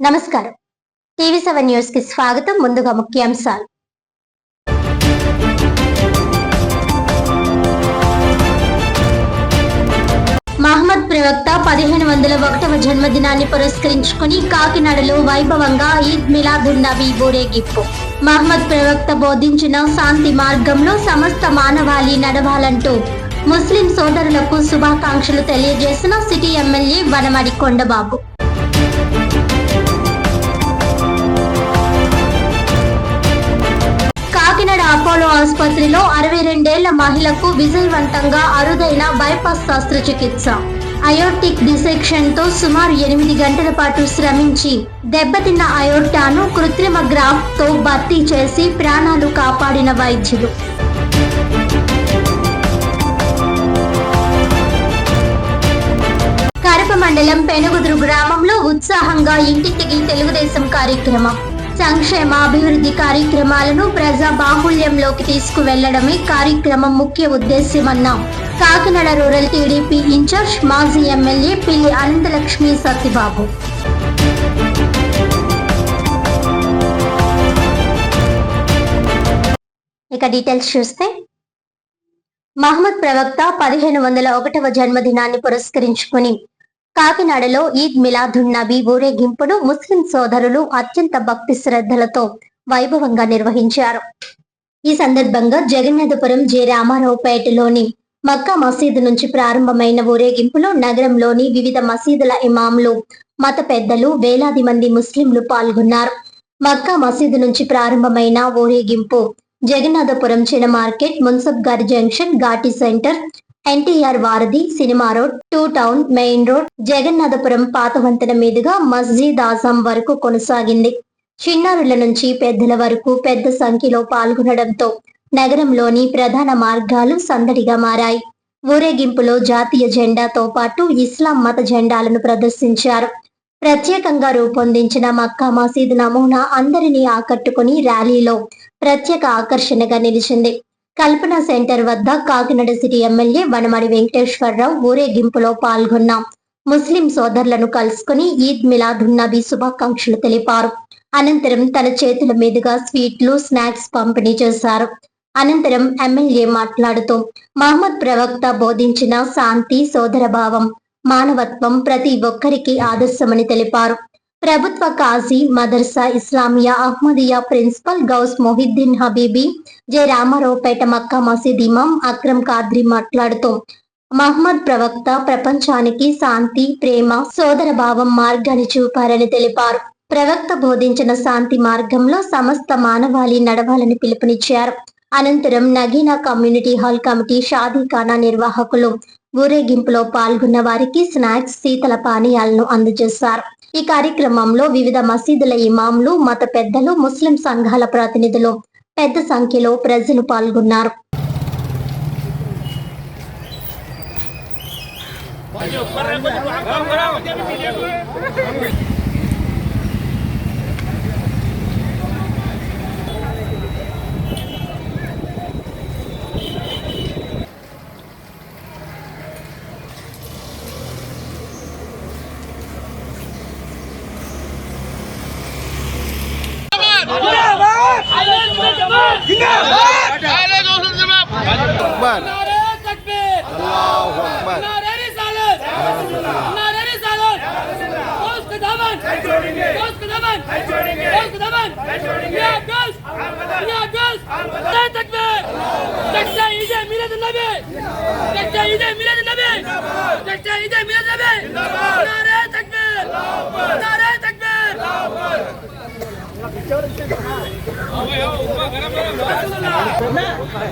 నమస్కారం. టీవీ7 న్యూస్ కి స్వాగతం. ముందుగా ముఖ్యాంశాలు. మహమ్మద్ ప్రవక్త 1501వ జన్మదినాన్ని పురస్కరించుకుని కాకినాడలో వైభవంగా ఈద్ మిలాదున్ నబీ ఊరేగింపు. మహమ్మద్ ప్రవక్త బోధించిన శాంతి మార్గంలో సమస్త మానవాళి నడవాలంటూ ముస్లిం సోదరులకు శుభాకాంక్షలు తెలియజేసిన city MLA Vanamadi Kondababu. Kakinada Apollo ఆసుపత్రిలో 62 ఏళ్ల మహిళకు విజయవంతంగా అరుదైన బైపాస్ శస్త్రచికిత్స. అయోర్టిక్ డిసెక్షన్ తో సుమారు 8 గంటల పాటు శ్రమించి దెబ్బతిన్న అయోర్టాను కృత్రిమ గ్రాఫ్ట్ తో భర్తీ చేసి ప్రాణాలు కాపాడిన వైద్యులు. కడప మండలం పెనుగుదురు గ్రామంలో ఉత్సాహంగా ఇంటింటికి తెలుగుదేశం కార్యక్రమం. సంక్షేమ అభివృద్ధి కార్యక్రమాలను ప్రజా బాహుళ్యంలోకి తీసుకువెళ్లడమే కార్యక్రమం ముఖ్య ఉద్దేశ్యమన్న కాకినాడ రూరల్ టీడీపీ ఇన్ఛార్జ్ మాజీ ఎమ్మెల్యే పిల్లి అనంతలక్ష్మి సత్యబాబు. ఇక డీటెయిల్స్ చూస్తే, మహమ్మద్ ప్రవక్త 1501వ జన్మదినాన్ని పురస్కరించుకుని కాకినాడలో ఈద్ మిలాదున్ నబీ ఊరేగింపును ముస్లిం సోదరులు అత్యంత భక్తి శ్రద్ధలతో వైభవంగా నిర్వహించారు. ఈ సందర్భంగా జగన్నాథపురం జె రామారావుపేటలోని మక్కా మసీదు నుంచి ప్రారంభమైన ఊరేగింపులో నగరంలోని వివిధ మసీదుల ఇమాంలు, మత పెద్దలు, వేలాది మంది ముస్లింలు పాల్గొన్నారు. మక్కా మసీదు నుంచి ప్రారంభమైన ఊరేగింపు జగన్నాథపురం చిన్న market, మున్సబ్గారి junction, Ghaati centre, NTR వారధి, cinema road, 2 town, main road, Jagannathapuram పాత వంతెన మీదుగా మస్జిద్ ఆజం వరకు కొనసాగింది. చిన్నారుల నుంచి పెద్దల వరకు పెద్ద సంఖ్యలో పాల్గొనడంతో నగరంలోని ప్రధాన మార్గాలు సందడిగా మారాయి. ఊరేగింపులో జాతీయ జెండాతో పాటు ఇస్లాం మత జెండాలను ప్రదర్శించారు. ప్రత్యేకంగా రూపొందించిన మక్కా మసీదు నమూనా అందరినీ ఆకట్టుకుని ర్యాలీలో ప్రత్యేక ఆకర్షణగా నిలిచింది. కల్పన సెంటర్ వద్ద కాకినాడ సిటీ ఎమ్మెల్యే వనమడి వెంకటేశ్వరరావు ఊరేగింపులో పాల్గొన్న ముస్లిం సోదరులను కలుసుకుని ఈద్ మిలాదున్ నబీ శుభాకాంక్షలు తెలిపారు. అనంతరం తన చేతుల మీదుగా స్వీట్లు, స్నాక్స్ పంపిణీ చేశారు. అనంతరం ఎమ్మెల్యే మాట్లాడుతూ మహమ్మద్ ప్రవక్త బోధించిన శాంతి, సోదరభావం, మానవత్వం ప్రతి ఒక్కరికి ఆదర్శమని తెలిపారు. ప్రభుత్వ కాజీ మదర్సా ఇస్లామియా అహ్మదియా ప్రిన్సిపల్ గౌస్ మొహిద్దీన్ హబీబీ, జె రామారావుపేట మక్కా మసీద్ ఇమాం అక్రమ్ కాద్రి మాట్లాడుతూ మహమ్మద్ ప్రవక్త ప్రపంచానికి శాంతి, ప్రేమ, సోదర భావం మార్గాన్ని చూపారని తెలిపారు. ప్రవక్త బోధించిన శాంతి మార్గంలో సమస్త మానవాళి నడవాలని పిలుపునిచ్చారు. అనంతరం నగీనా కమ్యూనిటీ హాల్ కమిటీ షాదీఖానా నిర్వాహకులు ఊరేగింపులో పాల్గొన్న వారికి స్నాక్స్, శీతల పానీయాలను అందజేశారు. ఈ కార్యక్రమంలో వివిధ మసీదుల ఇమాంలు, మత పెద్దలు, ముస్లిం సంఘాల ప్రతినిధులు పెద్ద సంఖ్యలో ప్రజలు పాల్గొన్నారు.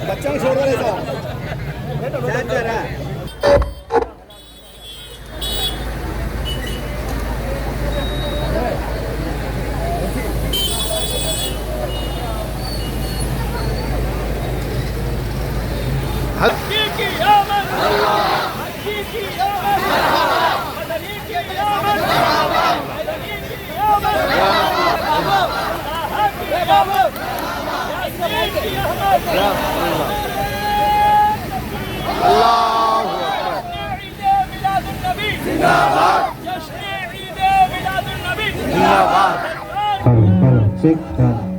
बच्चा छोड़ रहे थे जिंदाबाद। check and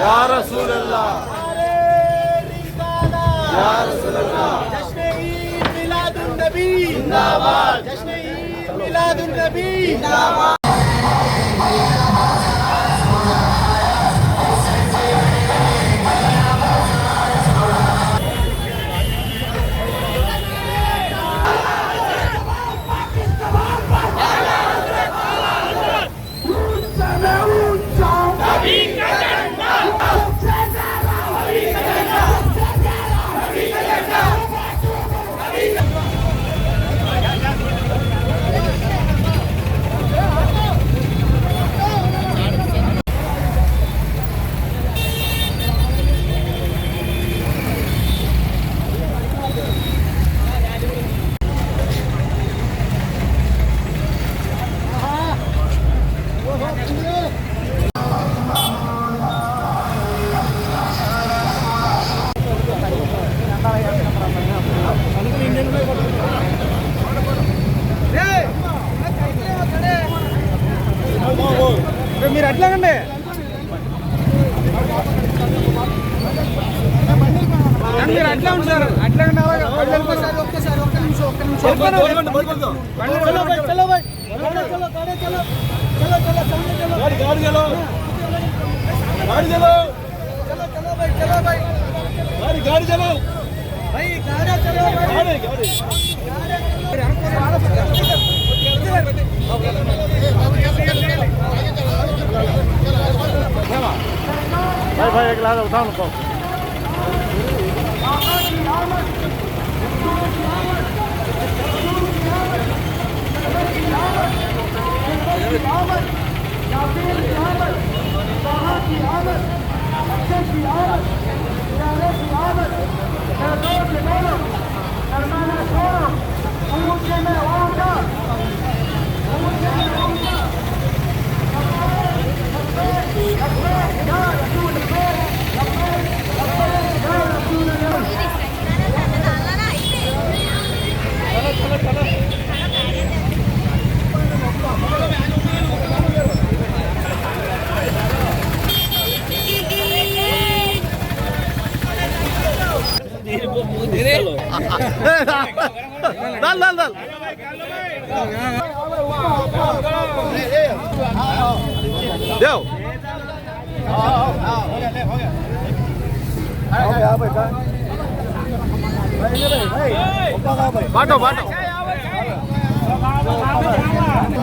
या रसूल अल्लाह या रसूल अल्लाह जश्न ईद मिलादुन नबी जिंदाबाद जश्न ईद मिलादुन नबी जिंदाबाद మీరు అట్లాగండి మీరు అట్లా ఉంటారు అట్లాగండి ఒక్కసారి ఒక్క నిమిషం गाड़ी चलो भाई गाड़ी चलो गाड़ी भाई एक लाख उठाओ उनको डाल डाल डाल देव बाटो बाटो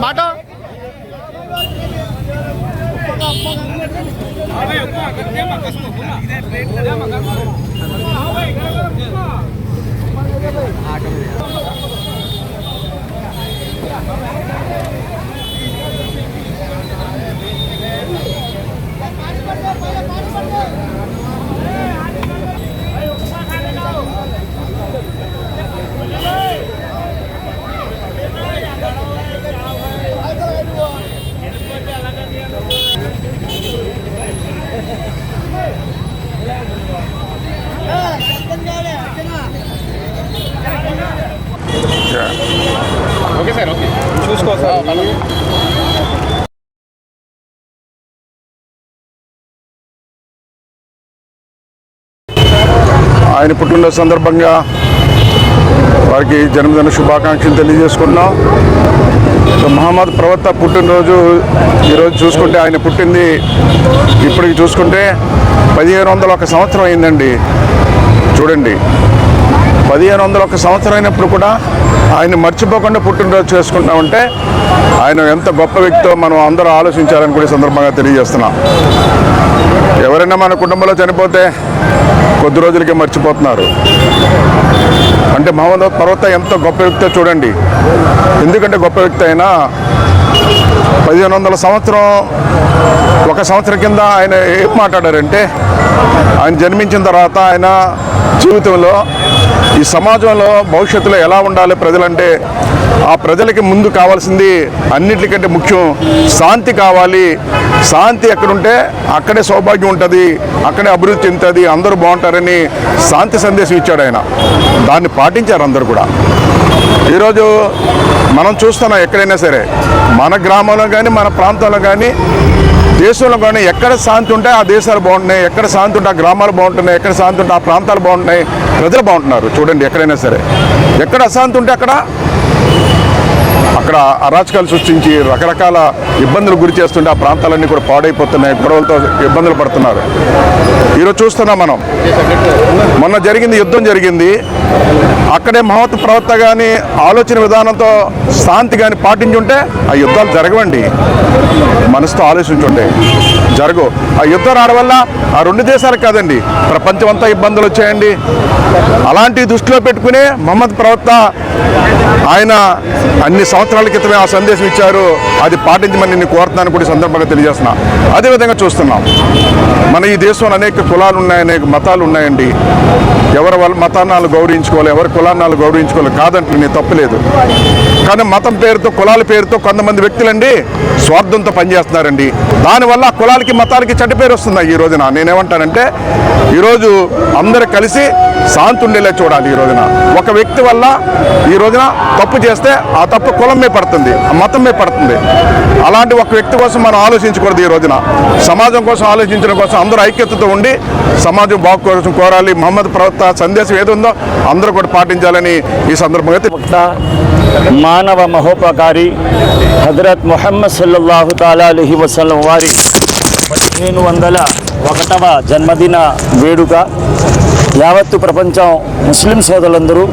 बाटो ఓకే సార్ ఓకే చూసుకో సార్ ఆయన పుట్టినరోజు సందర్భంగా వారికి జన్మదిన శుభాకాంక్షలు తెలియజేసుకుంటున్నాం. మహమ్మద్ ప్రవక్త పుట్టినరోజు ఈరోజు చూసుకుంటే, ఆయన పుట్టింది ఇప్పటికి చూసుకుంటే 1501 సంవత్సరం అయిందండి. చూడండి, 1501 సంవత్సరం అయినప్పుడు కూడా ఆయన మర్చిపోకుండా పుట్టినరోజు చేసుకుంటామంటే ఆయన ఎంత గొప్ప వ్యక్తితో మనం అందరూ ఆలోచించాలని కూడా ఈ సందర్భంగా తెలియజేస్తున్నాం. ఎవరైనా మన కుటుంబంలో చనిపోతే కొద్ది రోజులకే మర్చిపోతున్నారు. అంటే మహమ్మద్ ప్రవక్త ఎంత గొప్ప వ్యక్తితో చూడండి. ఎందుకంటే గొప్ప వ్యక్తి అయినా 1500 సంవత్సరం, ఒక సంవత్సరం కింద ఆయన ఏం మాట్లాడారంటే, ఆయన జన్మించిన తర్వాత ఆయన జీవితంలో ఈ సమాజంలో భవిష్యత్తులో ఎలా ఉండాలి ప్రజలంటే, ఆ ప్రజలకి ముందు కావాల్సింది అన్నిటికంటే ముఖ్యం శాంతి కావాలి. శాంతి ఎక్కడుంటే అక్కడే సౌభాగ్యం ఉంటుంది, అక్కడే అభివృద్ధి చెందుతుంది, అందరూ బాగుంటారని శాంతి సందేశం ఇచ్చాడు ఆయన. దాన్ని పాటించారు అందరూ కూడా. ఈరోజు మనం చూస్తున్నాం, ఎక్కడైనా సరే మన గ్రామంలో కానీ మన ప్రాంతంలో కానీ దేశంలో కానీ ఎక్కడ శాంతి ఉంటే ఆ దేశాలు బాగుంటున్నాయి, ఎక్కడ శాంతి ఉంటే ఆ గ్రామాలు బాగుంటున్నాయి, ఎక్కడ శాంతి ఉంటే ఆ ప్రాంతాలు బాగుంటున్నాయి, ప్రజలు బాగుంటున్నారు. చూడండి, ఎక్కడైనా సరే ఎక్కడ అశాంతి ఉంటే అక్కడ అరాచకాలు సృష్టించి రకరకాల ఇబ్బందులు గురి చేస్తుంటే ఆ ప్రాంతాలన్నీ కూడా పాడైపోతున్నాయి, గొడవలతో ఇబ్బందులు పడుతున్నారు. ఈరోజు చూస్తున్నాం మనం, మొన్న యుద్ధం జరిగింది. అక్కడే మహమ్మద్ ప్రవక్త కానీ ఆలోచన విధానంతో శాంతి కానీ పాటించుంటే ఆ యుద్ధాలు జరగవండి. మనసుతో ఆలోచించుంటే జరగవు. ఆ యుద్ధం రావడం వల్ల ఆ రెండు దేశాలకు కాదండి, ప్రపంచం అంతా ఇబ్బందులు వచ్చాయండి. అలాంటి దృష్టిలో పెట్టుకునే మహమ్మద్ ప్రవక్త ఆయన అన్ని సంవత్సరాల క్రితమే ఆ సందేశం ఇచ్చారు. అది పాటించమని నేను కోరుతున్నాను కూడా ఈ సందర్భంగా తెలియజేస్తున్నా. అదేవిధంగా చూస్తున్నాం, మన ఈ దేశంలో అనేక కులాలు ఉన్నాయి, అనేక మతాలు ఉన్నాయండి. ఎవరి వాళ్ళ మతాన్ని గౌరవించుకోవాలి, ఎవరి కులాన్ని గౌరవించుకోవాలి కాదంటే నేను తప్పులేదు. కానీ మతం పేరుతో, కులాల పేరుతో కొంతమంది వ్యక్తులండి స్వార్థంతో పనిచేస్తున్నారండి. దానివల్ల కులాలకి మతాలకి చెడ్డ పేరు వస్తుంది. ఈ రోజున నేనేమంటానంటే, ఈరోజు అందరూ కలిసి శాంతి ఉండేలా చూడాలి. ఈ రోజున ఒక వ్యక్తి వల్ల ఈ రోజున తప్పు చేస్తే ఆ తప్పు కులం మీద పడుతుంది, ఆ మతం మీద పడుతుంది. అలాంటి ఒక వ్యక్తి కోసం మనం ఆలోచించకూడదు. ఈ రోజున సమాజం కోసం ఆలోచించడం కోసం అందరూ ఐక్యతతో ఉండి సమాజం బాగు కోసం కోరాలి. మహమ్మద్ ప్రవక్త సందేశం ఏది ఉందో అందరూ కూడా పాటించాలని ఈ సందర్భంగా మానవ మహోపకారి హజరత్ ముహమ్మద్ సల్లల్లాహు తఆలా అలైహి వసల్లం వారి 1501వ జన్మదిన వేడుక యావత్తు ప్రపంచం ముస్లిం సోదరులందరూ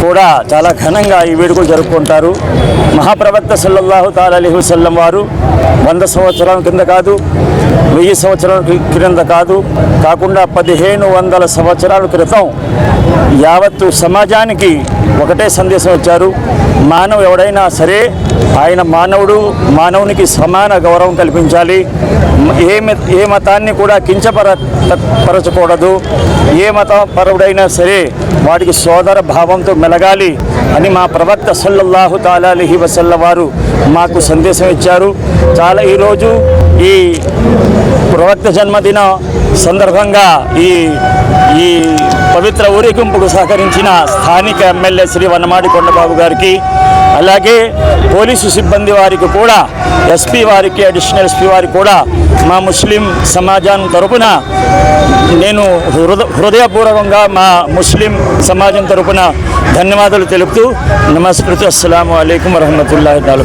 కూడా చాలా ఘనంగా ఈ వేడుకలు జరుపుకుంటారు. మహాప్రవక్త సల్లల్లాహు తఆలా అలైహి వసల్లం వారు 100 సంవత్సరాల కింద కాదు, 1000 సంవత్సరాల క్రింద కాకుండా 1500 సంవత్సరాల క్రితం యావత్తు సమాజానికి ఒకటే సందేశం ఇచ్చారు. మానవు ఎవడైనా సరే ఆయన మానవునికి సమాన గౌరవం కల్పించాలి. ఏ మతాన్ని కూడా కించపరచకూడదు. ఏ మతపరుడైనా సరే వాడికి సోదర భావంతో మెలగాలి అని మా ప్రవక్త సల్లల్లాహు తఆలా అలైహి వసల్లం వారు మాకు సందేశం ఇచ్చారు. చాలా ఈరోజు ఈ ప్రవక్త జన్మదిన సందర్భంగా ఈ పవిత్ర ఊరేగింపుకు సహకరించిన స్థానిక ఎమ్మెల్యే శ్రీ వనమాడి కొండబాబు గారికి, అలాగే పోలీసు సిబ్బంది వారికి కూడా, ఎస్పీ వారికి, అడిషనల్ ఎస్పీ వారికి కూడా మా ముస్లిం సమాజం తరపున నేను హృదయపూర్వకంగా మా ముస్లిం సమాజం తరపున ధన్యవాదాలు తెలుపుతూ నమస్కృతి. అస్సలాము అలైకుం వరహమతుల్లాహి తఆలా.